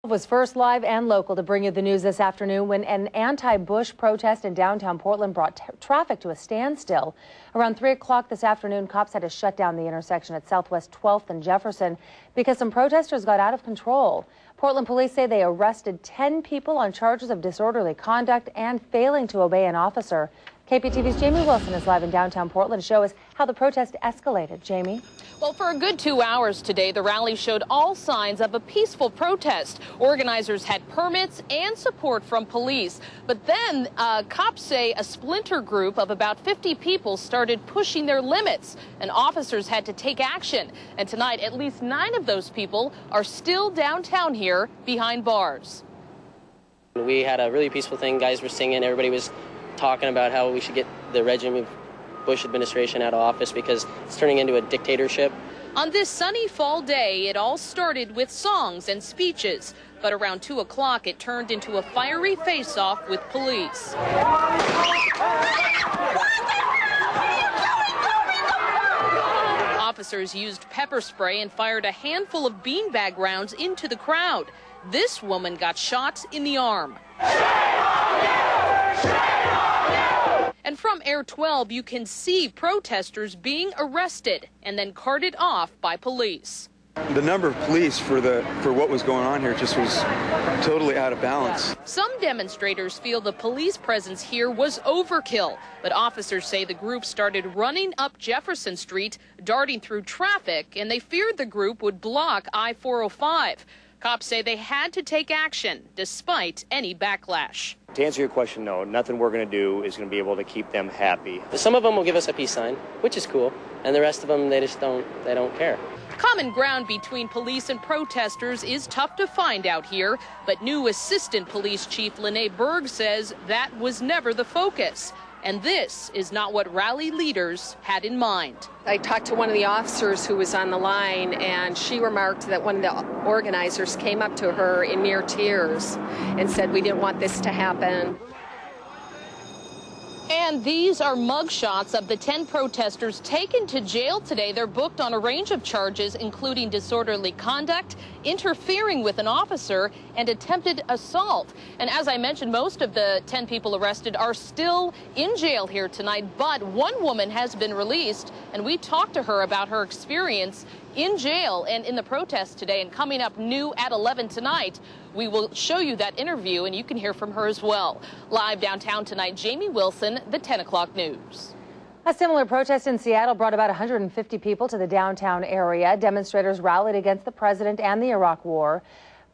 Was first live and local to bring you the news this afternoon when an anti-Bush protest in downtown Portland brought traffic to a standstill. Around 3 o'clock this afternoon, cops had to shut down the intersection at Southwest 12th and Jefferson because some protesters got out of control. Portland police say they arrested 10 people on charges of disorderly conduct and failing to obey an officer. KPTV's Jamie Wilson is live in downtown Portland to show us how the protest escalated. Jamie? Well, for a good 2 hours today, the rally showed all signs of a peaceful protest. Organizers had permits and support from police. But then cops say a splinter group of about 50 people started pushing their limits, and officers had to take action. And tonight, at least 9 of those people are still downtown here behind bars. We had a really peaceful thing. Guys were singing. Everybody was talking about how we should get the regime of Bush administration out of office because it's turning into a dictatorship. On this sunny fall day, it all started with songs and speeches, but around 2 o'clock it turned into a fiery face-off with police. Officers used pepper spray and fired a handful of beanbag rounds into the crowd. This woman got shot in the arm. And from Air 12, you can see protesters being arrested and then carted off by police. The number of police for what was going on here just was totally out of balance. Some demonstrators feel the police presence here was overkill, but officers say the group started running up Jefferson Street, darting through traffic, and they feared the group would block I-405. Cops say they had to take action despite any backlash. To answer your question, no, nothing we're going to do is going to be able to keep them happy. Some of them will give us a peace sign, which is cool, and the rest of them, they don't care. Common ground between police and protesters is tough to find out here, but new Assistant Police Chief Lene Berg says that was never the focus. And this is not what rally leaders had in mind. I talked to one of the officers who was on the line, and she remarked that one of the organizers came up to her in near tears and said, "We didn't want this to happen." And these are mugshots of the 10 protesters taken to jail today. They're booked on a range of charges, including disorderly conduct, interfering with an officer, and attempted assault. And as I mentioned, most of the 10 people arrested are still in jail here tonight, but one woman has been released, and we talked to her about her experience in jail and in the protest today. And coming up new at 11 tonight, we will show you that interview, and you can hear from her as well. Live downtown tonight, Jamie Wilson, the 10 o'clock news. A similar protest in Seattle brought about 150 people to the downtown area. Demonstrators rallied against the president and the Iraq War.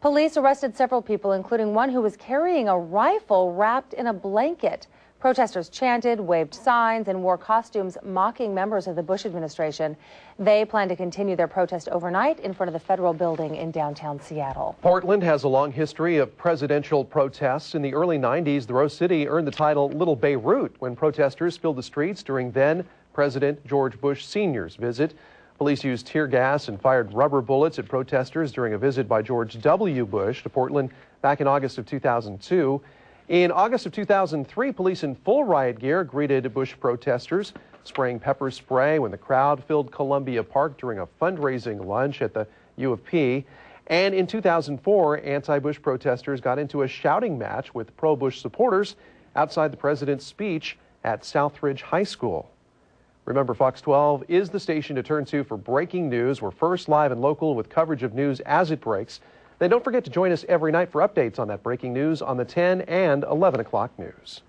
Police arrested several people, including one who was carrying a rifle wrapped in a blanket. Protesters chanted, waved signs, and wore costumes mocking members of the Bush administration. They plan to continue their protest overnight in front of the federal building in downtown Seattle. Portland has a long history of presidential protests. In the early 90s, the Rose City earned the title Little Beirut when protesters filled the streets during then-President George Bush Sr.'s visit. Police used tear gas and fired rubber bullets at protesters during a visit by George W. Bush to Portland back in August of 2002. In August of 2003, police in full riot gear greeted Bush protesters, spraying pepper spray when the crowd filled Columbia Park during a fundraising lunch at the U of P. And in 2004, anti-Bush protesters got into a shouting match with pro-Bush supporters outside the president's speech at Southridge High School. Remember, Fox 12 is the station to turn to for breaking news. We're first live and local with coverage of news as it breaks. Then don't forget to join us every night for updates on that breaking news on the 10 and 11 o'clock news.